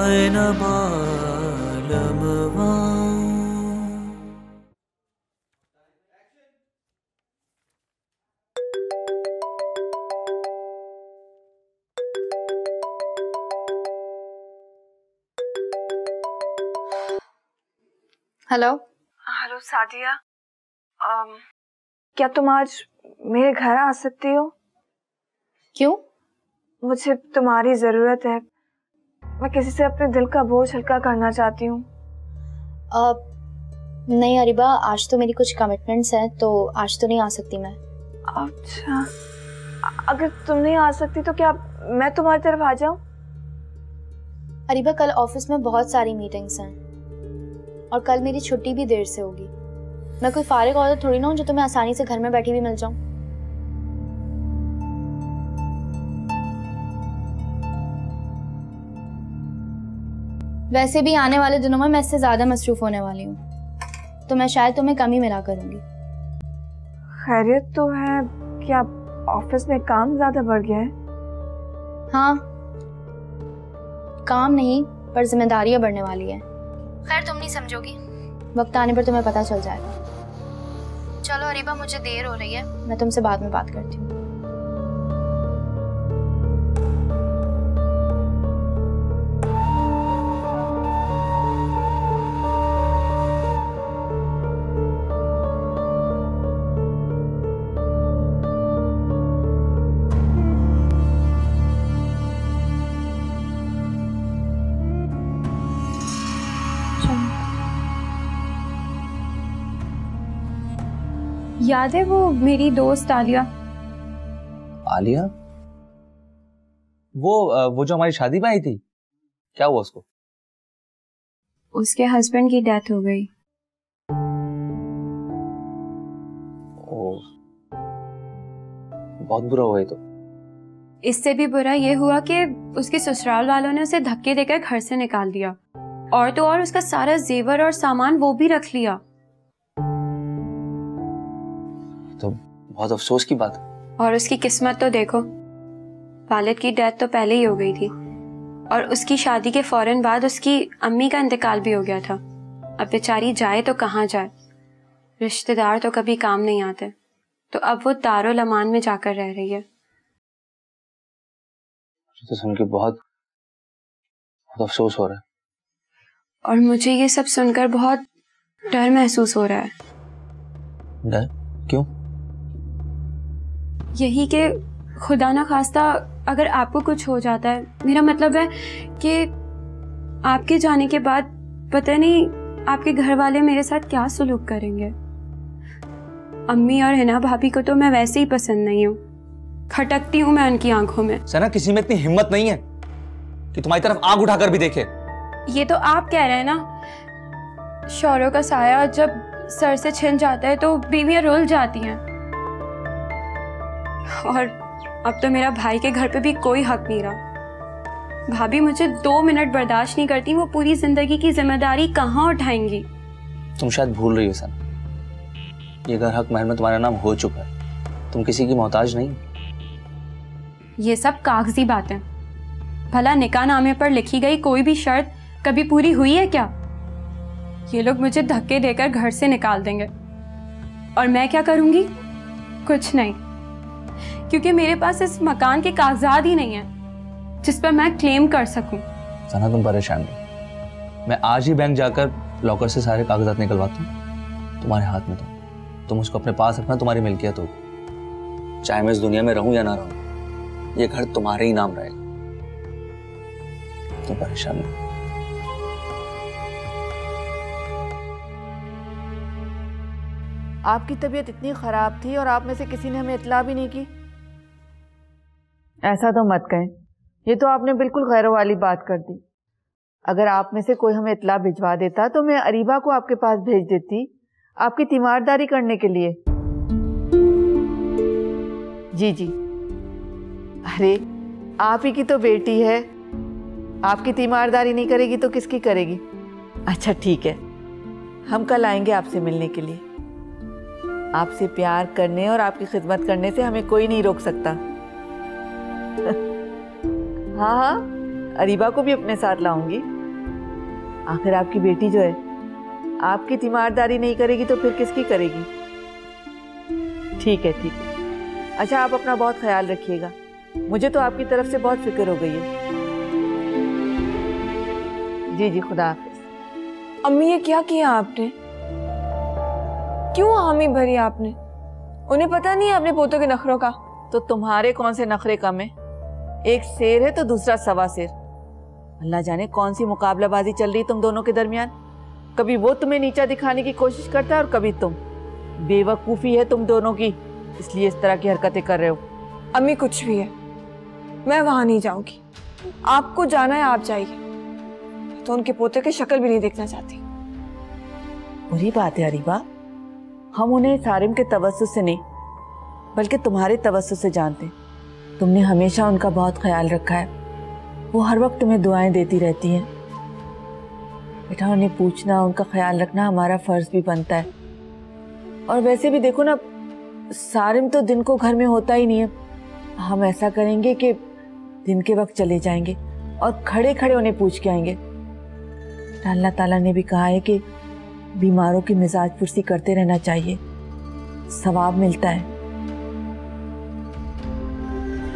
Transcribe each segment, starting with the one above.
आए न बालमवा। Hello. Hello Sadia, क्या तुम आज मेरे घर आ सकती हो? क्यों? मुझे तुम्हारी जरूरत है। मैं किसी से अपने दिल का बोझ हल्का करना चाहती हूँ। नहीं अरीबा, आज तो मेरी कुछ कमिटमेंट्स हैं तो आज तो नहीं आ सकती मैं। अच्छा, अगर तुम नहीं आ सकती तो क्या मैं तुम्हारी तरफ आ जाऊँ? अरीबा, कल ऑफिस में बहुत सारी मीटिंग्स हैं और कल मेरी छुट्टी भी देर से होगी। मैं कोई फारिग औरत थोड़ी ना हूँ जो तुम्हें आसानी से घर में बैठी भी मिल जाऊं। वैसे भी आने वाले दिनों में मैं इससे ज्यादा मसरूफ होने वाली हूँ, तो मैं शायद तुम्हें कम ही मिला करूंगी। खैरियत तो है? क्या ऑफिस में काम ज्यादा बढ़ गया है? हाँ, काम नहीं पर जिम्मेदारियां बढ़ने वाली है। खैर तुम नहीं समझोगी, वक्त आने पर तुम्हें पता चल जाएगा। चलो अरीबा, मुझे देर हो रही है, मैं तुमसे बाद में बात करती हूँ। याद है वो मेरी दोस्त आलिया? आलिया? वो जो हमारी शादी में आई थी, क्या हुआ उसको? उसके हस्बैंड की डेथ हो गई। ओ, बहुत बुरा हुआ ये तो। इससे भी बुरा ये हुआ कि उसके ससुराल वालों ने उसे धक्के देकर घर से निकाल दिया, और तो और उसका सारा जेवर और सामान वो भी रख लिया। तो बहुत अफसोस की बात है। और उसकी किस्मत तो देखो, वालिद की डेथ तो पहले ही हो गई थी और उसकी शादी के फौरन बाद उसकी अम्मी का इंतकाल भी हो गया था। अब बेचारी जाए तो कहाँ जाए, रिश्तेदार तो कभी काम नहीं आते, तो अब वो दारुल अमान में जाकर रह रही है। तो सुन के बहुत अफसोस हो रहा है। और मुझे ये सब सुनकर बहुत डर महसूस हो रहा है। डर? क्यों? यही कि खुदा ना खास्ता अगर आपको कुछ हो जाता है, मेरा मतलब है कि आपके जाने के बाद पता नहीं आपके घर वाले मेरे साथ क्या सुलूक करेंगे। अम्मी और हिना भाभी को तो मैं वैसे ही पसंद नहीं हूँ, खटकती हूँ मैं उनकी आंखों में। सना, किसी में इतनी हिम्मत नहीं है कि तुम्हारी तरफ आंख उठाकर भी देखे। ये तो आप कह रहे हैं ना, शौरों का साया जब सर से छिन जाता है तो बीवियां रुल जाती हैं। और अब तो मेरा भाई के घर पे भी कोई हक नहीं रहा। भाभी मुझे 2 मिनट बर्दाश्त नहीं करती, वो पूरी जिंदगी की जिम्मेदारी कहाँ उठाएंगी? तुम शायद भूल रही हो सना, ये घर हक महल में तुम्हारा नाम हो चुका है, तुम किसी की मोहताज नहीं। ये सब कागजी बातें। भला निकाहनामे पर लिखी गई कोई भी शर्त कभी पूरी हुई है क्या? ये लोग मुझे धक्के देकर घर से निकाल देंगे और मैं क्या करूंगी? कुछ नहीं, क्योंकि मेरे पास इस मकान के कागजात ही नहीं है जिस पर मैं क्लेम कर सकूं। सना, तुम परेशान नहीं, मैं आज ही बैंक जाकर लॉकर से सारे कागजात निकलवाता हूँ, तुम्हारे हाथ में तुम उसको अपने पास रखना, तुम्हारी मिल्कियत होगी। चाहे मैं इस दुनिया में रहूं या ना रहूं, ये घर तुम्हारे ही नाम रहेगा। तुम परेशान नहीं। आपकी तबीयत इतनी खराब थी और आप में से किसी ने हमें इत्तला भी नहीं की। ऐसा तो मत कहें, ये तो आपने बिल्कुल गैरों वाली बात कर दी। अगर आप में से कोई हमें इत्तला भिजवा देता तो मैं अरीबा को आपके पास भेज देती, आपकी तीमारदारी करने के लिए। जी जी, अरे आप ही की तो बेटी है, आपकी तीमारदारी नहीं करेगी तो किसकी करेगी? अच्छा ठीक है, हम कल आएंगे आपसे मिलने के लिए। आपसे प्यार करने और आपकी खिदमत करने से हमें कोई नहीं रोक सकता। हाँ हाँ, अरीबा को भी अपने साथ लाऊंगी। आखिर आपकी बेटी जो है आपकी तीमारदारी नहीं करेगी तो फिर किसकी करेगी? ठीक है, ठीक है। अच्छा, आप अपना बहुत ख्याल रखिएगा। मुझे तो आपकी तरफ से बहुत फिक्र हो गई है। जी जी, खुदा हाफिज। अम्मी, ये क्या किया आपने? क्यों हामी भरी आपने? उन्हें पता नहीं है अपने पोतों के नखरों का? तो तुम्हारे कौन से नखरे कम है? एक शेर है तो दूसरा सवा शेर। अल्लाह जाने कौन सी मुकाबलाबाजी चल रही तुम दोनों के दरमियान। कभी वो तुम्हें नीचा दिखाने की कोशिश करता है और कभी तुम। बेवकूफ़ी है तुम दोनों की, इसलिए इस तरह की हरकतें कर रहे हो। अम्मी, कुछ भी है, मैं वहां नहीं जाऊंगी। आपको जाना है आप जाइए, तो उनके पोते की शक्ल भी नहीं देखना चाहती। बुरी बात है अरीबा, हम उन्हें सारिम के तवस्सुस से नहीं बल्कि तुम्हारे तवस्सुस से जानते हैं। तुमने हमेशा उनका बहुत ख्याल रखा है, वो हर वक्त तुम्हें दुआएं देती रहती हैं। बेटा, उन्हें पूछना, उनका ख्याल रखना हमारा फ़र्ज़ भी बनता है। और वैसे भी देखो ना, सारिम तो दिन को घर में होता ही नहीं है। हम ऐसा करेंगे कि दिन के वक्त चले जाएंगे और खड़े खड़े उन्हें पूछ के आएंगे। अल्लाह ताला ने भी कहा है कि बीमारों की मिजाज पुरसी करते रहना चाहिए, सवाब मिलता है।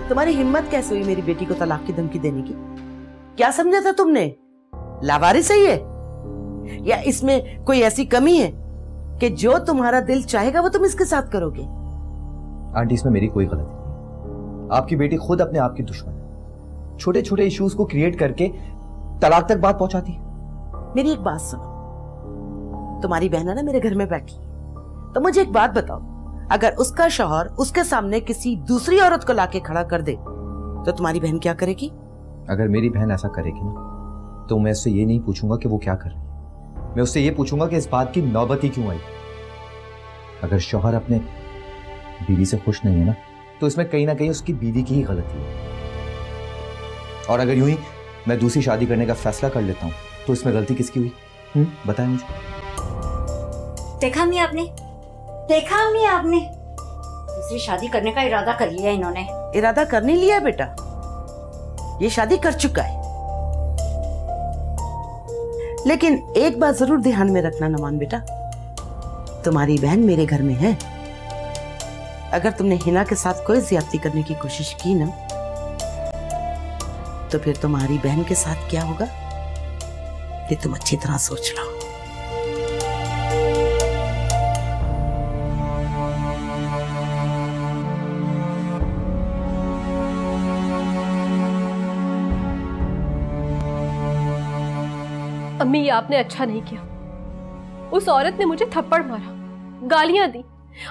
तुम्हारी हिम्मत कैसे हुई मेरी बेटी को तलाक की धमकी देने की? क्या समझा था तुमने? लावारिस है ये, या इसमें कोई ऐसी कमी है कि जो तुम्हारा दिल चाहेगा वो तुम इसके साथ करोगे? आंटी, इसमें मेरी कोई गलती नहीं। आपकी बेटी खुद अपने आप की दुश्मन है, छोटे छोटे इश्यूज को क्रिएट करके तलाक तक बात पहुंचाती है। मेरी एक बात सुनो, तुम्हारी बहन है ना मेरे घर में बैठी, तो मुझे एक बात बताओ, अगर उसका शौहर उसके सामने किसी दूसरी औरत को लाके खड़ा कर दे तो तुम्हारी बहन क्या करेगी? अगर मेरी बहन ऐसा करेगी ना, तो मैं उससे ये नहीं पूछूंगा कि वो क्या कर रही है, मैं उससे ये पूछूंगा कि इस बात की नौबत ही क्यों आई। अगर शौहर अपने बीवी से खुश नहीं है ना, तो इसमें कहीं ना कहीं उसकी बीवी की ही गलती है। और अगर यूं ही मैं दूसरी शादी करने का फैसला कर लेता हूं, तो इसमें गलती किसकी हुई? बताएं मुझे। देखा नहीं आपने? देखा नहीं आपने? दूसरी शादी करने का इरादा कर लिया इन्होंने। इरादा कर नहीं लिया बेटा, ये शादी कर चुका है। लेकिन एक बात जरूर ध्यान में रखना नमान बेटा, तुम्हारी बहन मेरे घर में है। अगर तुमने हिना के साथ कोई ज्यादती करने की कोशिश की ना, तो फिर तुम्हारी बहन के साथ क्या होगा ये तुम अच्छी तरह सोच लो। अम्मी, ये आपने अच्छा नहीं किया। उस औरत ने मुझे थप्पड़ मारा, गालियां दी,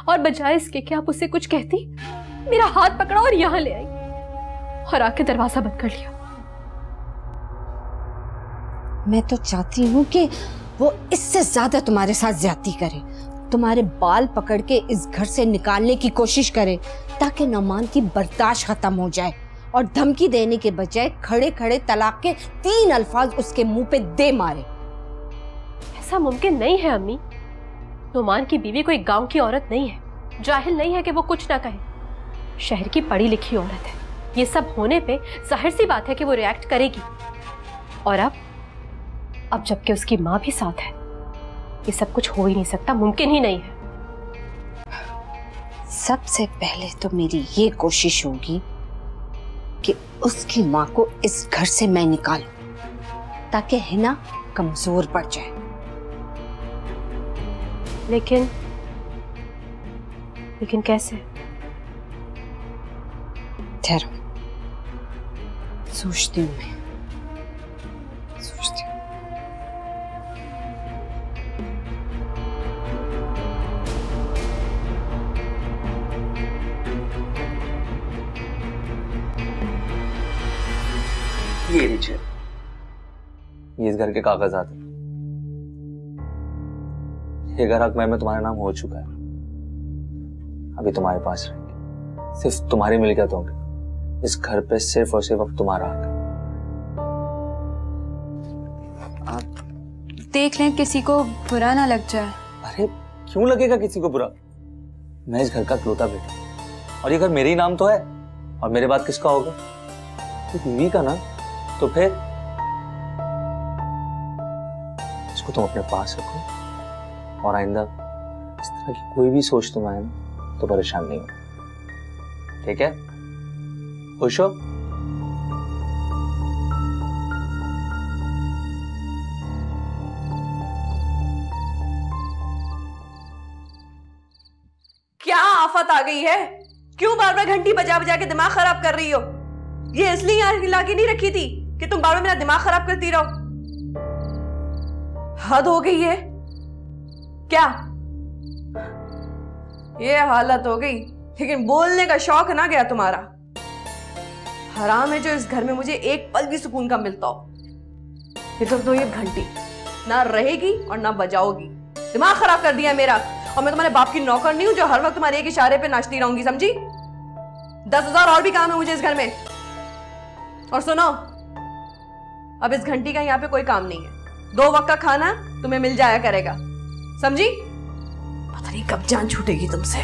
और बजाय इसके कि आप उससे कुछ कहती, मेरा हाथ पकड़ा और यहां ले आई और आके दरवाजा बंद कर लिया। मैं तो चाहती हूँ कि वो इससे ज्यादा तुम्हारे साथ ज्यादती करे, तुम्हारे बाल पकड़ के इस घर से निकालने की कोशिश करे, ताकि नौमान की बर्दाश्त खत्म हो जाए और धमकी देने के बजाय खड़े खड़े तलाक के 3 अल्फाज उसके मुंह पे दे मारे। ऐसा मुमकिन नहीं है अम्मी। नुमान की बीवी कोई गांव की औरत नहीं है, जाहिल नहीं है कि वो कुछ ना कहे। शहर की पढ़ी लिखी औरत है। ये सब होने पे जाहिर सी बात है कि वो रिएक्ट करेगी। और अब जबकि उसकी माँ भी साथ है, ये सब कुछ हो ही नहीं सकता, मुमकिन ही नहीं है। सबसे पहले तो मेरी ये कोशिश होगी कि उसकी माँ को इस घर से मैं निकालूं, ताकि हिना कमजोर पड़ जाए। लेकिन कैसे? ठहरो, सोचती हूँ मैं, सोचती हूँ। ये लीजिए, ये इस घर के कागजात हैं। ये घर हक में तुम्हारे नाम हो चुका है, अभी तुम्हारे पास रहेंगे। सिर्फ तुम्हारी मिल्कियत होंगे। इस घर पे सिर्फ और सिर्फ अब तुम्हारा हक है। आप देख लें, किसी को बुरा ना लग जाए। अरे क्यों लगेगा किसी को बुरा? मैं इस घर का इकलौता बेटा, और ये घर मेरे ही नाम तो है। और मेरे बाद किसका होगा? तो बीवी का ना। तो फिर उसको तुम अपने पास रखो और आइंदा इस तरह की कोई भी सोच तुम आए ना तो परेशान नहीं हो, ठीक है? खुश हो? क्या आफत आ गई है? क्यों बार बार घंटी बजा बजा के दिमाग खराब कर रही हो? ये इसलिए यहाँ हिला के नहीं रखी थी कि तुम बार बार मेरा दिमाग खराब करती रहो। हद हो गई है क्या? ये हालत हो गई, लेकिन बोलने का शौक ना गया तुम्हारा। हराम है जो इस घर में मुझे एक पल भी सुकून का मिलता हो। फिर तो ये घंटी ना रहेगी और ना बजाओगी। दिमाग खराब कर दिया मेरा। और मैं तुम्हारे बाप की नौकर नहीं हूं जो हर वक्त तुम्हारे एक इशारे पे नाचती रहूंगी, समझी? 10,000 और भी काम है मुझे इस घर में। और सुनो, अब इस घंटी का यहाँ पे कोई काम नहीं है। 2 वक्त का खाना तुम्हें मिल जाया करेगा, समझी? पता नहीं कब जान छूटेगी तुमसे।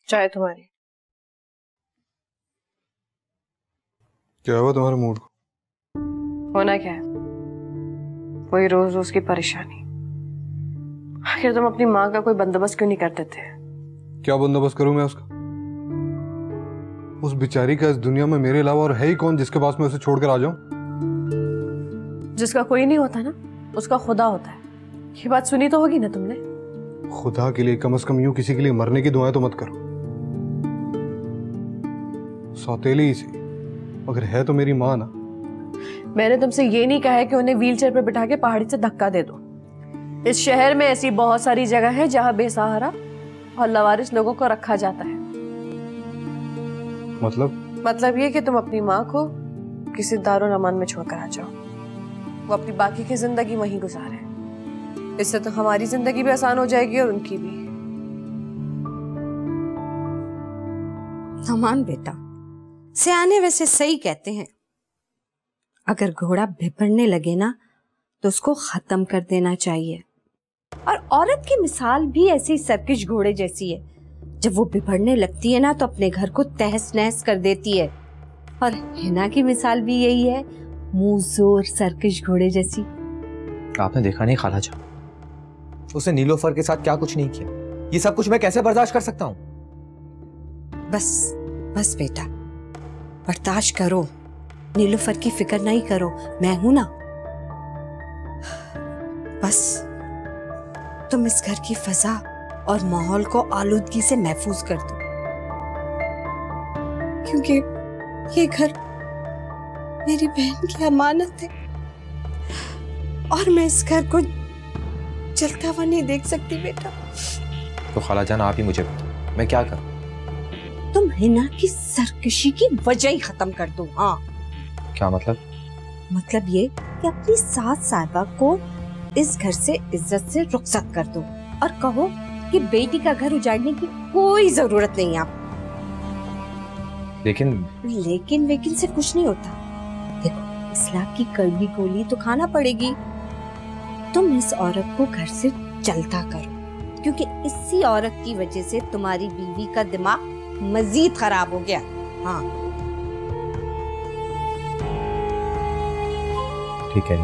चाय तुम्हारी। क्या हुआ तुम्हारे मूड को? होना क्या है? वही रोज रोज की परेशानी। आखिर तुम अपनी माँ का कोई बंदोबस्त क्यों नहीं करते थे? क्या बंदोबस्त करूं मैं उसका? उस बेचारी का इस दुनिया में मेरे अलावा और है ही कौन जिसके पास मैं उसे छोड़कर आ जाऊं? जिसका कोई नहीं होता ना, उसका खुदा होता है। ये बात सुनी तो होगी ना तुमने? खुदा के लिए कम से कम यूं किसी के लिए मरने की दुआएं तो मत करो। सौतेली ही सही, मगर है तो मेरी माँ ना। मैंने तुमसे ये नहीं कहा है कि उन्हें व्हीलचेयर पर बिठा के पहाड़ी से धक्का दे दो। इस शहर में ऐसी बहुत सारी जगह है जहां बेसहारा और लवारिस लोगों को रखा जाता है। मतलब ये कि तुम अपनी माँ को किसी दारुल अमान में छोड़कर आ जाओ। वो अपनी बाकी की जिंदगी वहीं गुजारे। इससे तो हमारी जिंदगी भी आसान हो जाएगी और उनकी भी। नमान बेटा, सियाने वैसे सही कहते हैं, अगर घोड़ा बिपरने लगे ना तो उसको खत्म कर देना चाहिए। और औरत की मिसाल भी ऐसी सर्किश घोड़े जैसी है, जब वो बिपरने लगती है ना तो अपने घर को तहस नहस कर देती है। और हिना की मिसाल भी यही है, मुंह जोर सर्किश घोड़े जैसी। आपने देखा नहीं खालाजा, उसने नीलोफर के साथ क्या कुछ नहीं किया। ये सब कुछ मैं कैसे बर्दाश्त कर सकता हूँ? बस बेटा, बर्दाश्त करो। नीलोफर की फिक्र नहीं करो, मैं हूं ना। बस तुम इस घर की फजा और माहौल को आलूदगी से महफूज कर दो, क्योंकि ये घर मेरी बहन की अमानत है और मैं इस घर को जलता हुआ नहीं देख सकती बेटा। तो खालाजान आप ही मुझे बताओ, मैं क्या करूं? तुम हिना की सरकशी की वजह ही खत्म कर दो। हाँ, क्या मतलब? मतलब ये कि अपनी सास साहिबा को इस घर से इज्जत से रुखसत कर दो और कहो कि बेटी का घर उजाड़ने की कोई जरूरत नहीं आप। लेकिन से कुछ नहीं होता। देखो, इस्लाम की कड़वी गोली तो खाना पड़ेगी। तुम इस औरत को घर से चलता करो, क्योंकि इसी औरत की वजह से तुम्हारी बीवी का दिमाग मजीद खराब हो गया। हाँ ठीक है।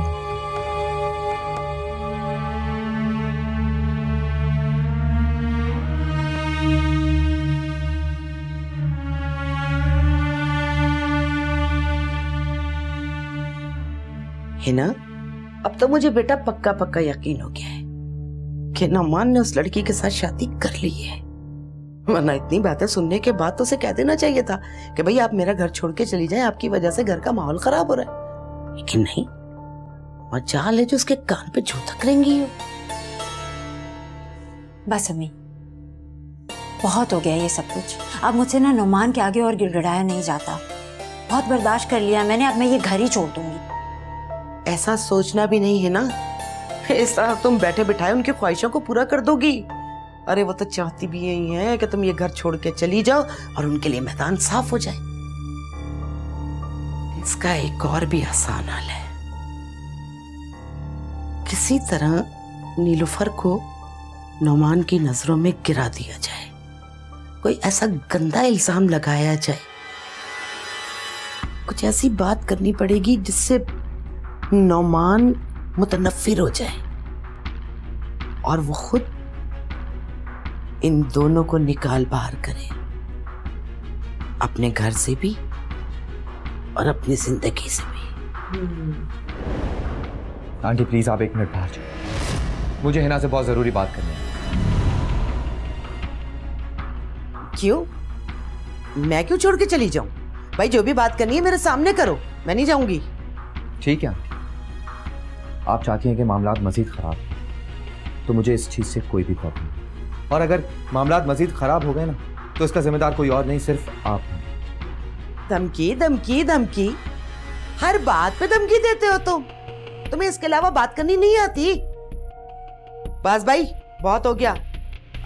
हिना, अब तो मुझे बेटा पक्का पक्का यकीन हो गया है कि नमान ने उस लड़की के साथ शादी कर ली है। वरना इतनी बातें सुनने के बाद तो उसे कह देना चाहिए था कि भाई आप मेरा घर छोड़ के चली जाएं, आपकी वजह से घर का माहौल खराब हो रहा है। लेकिन नहीं, मजाल है जो उसके कान पे जूं तक रहेंगी। बस अम्मी, बहुत हो गया ये सब कुछ। अब मुझसे ना नुमान के आगे और गिड़गिड़ाया नहीं जाता। बहुत बर्दाश्त कर लिया मैंने, अब मैं ये घर ही छोड़ दूंगी। ऐसा सोचना भी नहीं है ना, इस तरह तुम बैठे बिठाए उनकी ख्वाहिशों को पूरा कर दोगी। अरे वो तो चाहती भी यही है कि तुम ये घर छोड़ के चली जाओ और उनके लिए मैदान साफ हो जाए। इसका एक और भी आसान हल है। किसी तरह नीलुफर को नौमान की नजरों में गिरा दिया जाए, कोई ऐसा गंदा इल्जाम लगाया जाए, कुछ ऐसी बात करनी पड़ेगी जिससे नौमान मुतनफ्फिर हो जाए और वो खुद इन दोनों को निकाल बाहर करे, अपने घर से भी और अपनी जिंदगी से भी। आंटी प्लीज आप 1 मिनट बाहर जाओ, मुझे हिना से बहुत जरूरी बात करनी है। क्यों? मैं क्यों छोड़ के चली जाऊं? भाई जो भी बात करनी है मेरे सामने करो, मैं नहीं जाऊंगी। ठीक है आंटी, आप चाहती हैं कि मामलात मजीद खराब हो तो मुझे इस चीज से कोई भी प्रॉब्लम नहीं, और अगर मामलात मजीद खराब हो गए ना तो इसका जिम्मेदार कोई और नहीं, सिर्फ आप हैं। धमकी धमकी धमकी, हर बात पे धमकी देते हो तुम। तुम्हें इसके अलावा बात करनी नहीं आती? बस भाई बहुत हो गया,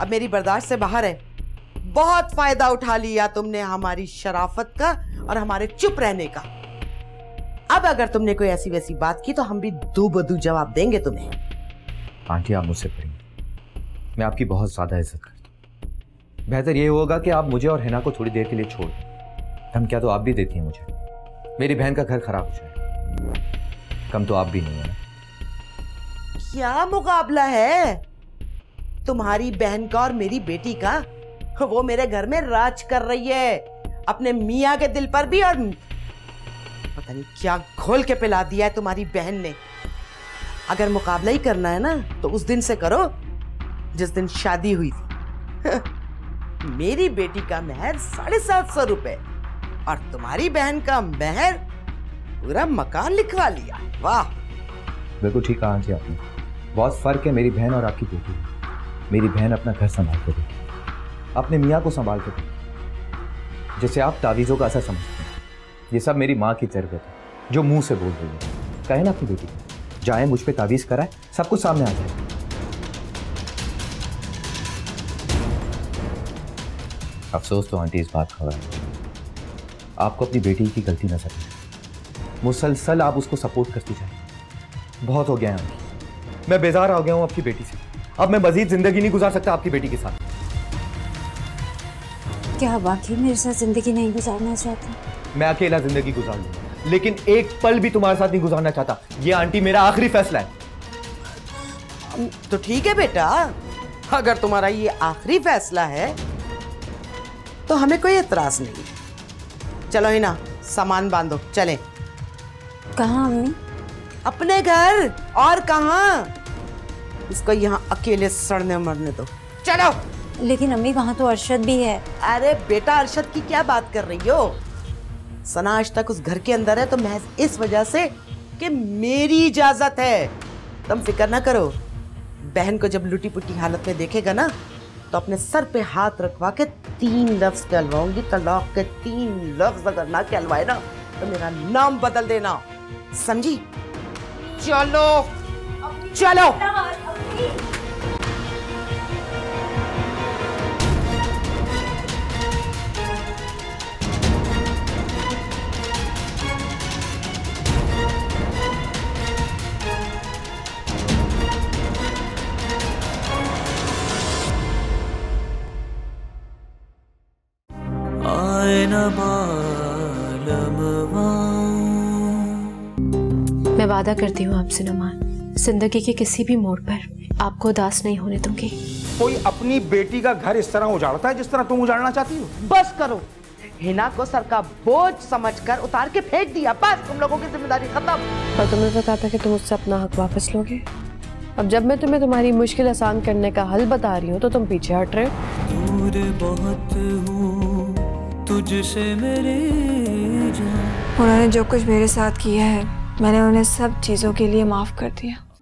अब मेरी बर्दाश्त से बाहर है। बहुत फायदा उठा लिया तुमने हमारी शराफत का और हमारे चुप रहने का। अब अगर तुमने कोई ऐसी वैसी बात की तो हम भी दो बदू जवाब देंगे तुम्हें। आंटी आप मुझसे पढ़ेंगे, मैं आपकी बहुत ज्यादा इज्जत करता हूँ। बेहतर ये होगा कि आप मुझे और हिना को थोड़ी देर के लिए छोड़ दें। धमकियां तो आप भी देती हैं मुझे, मेरी बहन का घर खराब हो जाए, कम तो आप भी नहीं है। क्या मुकाबला है तुम्हारी बहन का और मेरी बेटी का? वो मेरे घर में राज कर रही है, अपने मियाँ के दिल पर भी, और पता नहीं क्या घोल के पिला दिया है तुम्हारी बहन ने। अगर मुकाबला ही करना है ना तो उस दिन से करो जिस दिन शादी हुई थी। मेरी बेटी का महर 750 रुपए और तुम्हारी बहन का महर पूरा मकान लिखवा लिया। वाह, बिल्कुल ठीक कहा आंटी आपने। बहुत फर्क है मेरी बहन और आपकी बेटी। मेरी बहन अपना घर संभाल के देती, अपने मियाँ को संभाल के देती, जिसे आप तावीज़ों का असर समझते हैं। ये सब मेरी माँ की जरूरत है जो मुंह से बोल रही है। कहे ना अपनी बेटी जाए मुझ पे तावीज़ कराए, सब कुछ सामने आ जाए। अफसोस तो आंटी इस बात का है, आपको अपनी बेटी की गलती नजर नहीं, मुसलसल आप उसको सपोर्ट करती जाए। बहुत हो गया है आंटी, मैं बेजार हो गया हूँ आपकी बेटी से। अब मैं मजीद जिंदगी नहीं गुजार सकता आपकी बेटी के साथ। क्या वाकई मेरे साथ जिंदगी नहीं गुजारना चाहती? मैं अकेला जिंदगी गुजार लूंगा, लेकिन एक पल भी तुम्हारे साथ नहीं गुजारना चाहता। ये आंटी मेरा आखिरी फैसला है। तो ठीक है बेटा, अगर तुम्हारा ये आखिरी फैसला है तो हमें कोई एतराज नहीं है। चलो ही ना, सामान बांधो, चलें। कहाँ अम्मी? अपने घर, और कहाँ? इसको यहाँ अकेले सड़ने मरने दो, चलो। लेकिन अम्मी वहाँ तो अरशद भी है। अरे बेटा, अरशद की क्या बात कर रही हो? सना आज तक उस घर के अंदर है तो महज इस वजह से कि मेरी इजाजत है। तुम फिक्र ना करो, बहन को जब लुटी पुटी हालत में देखेगा ना तो अपने सर पे हाथ रखवा के 3 लफ्ज कहलवाऊंगी, तलाक के 3 लफ्ज अगर ना कहलवाए ना तो मेरा नाम बदल देना, समझी? चलो चलो। मैं वादा करती हूँ आपसे नौमान, जिंदगी के किसी भी मोड़ पर आपको उदास नहीं होने दूंगी। कोई अपनी बेटी का घर इस तरह उजाड़ता है जिस तरह तुम उजाड़ना चाहती हो? बस करो, हिना को सर का बोझ समझकर उतार के फेंक दिया, बस तुम लोगों की जिम्मेदारी खत्म। और तुम्हें पता था कि तुम मुझसे अपना हक वापस लोगे। अब जब मैं तुम्हें तुम्हारी मुश्किल आसान करने का हल बता रही हूँ तो तुम पीछे हट रहे हो। दूर बहुत हूँ तुझसे मेरी जान। उन्होंने जो कुछ मेरे साथ किया है मैंने उन्हें सब चीज़ों के लिए माफ़ कर दिया।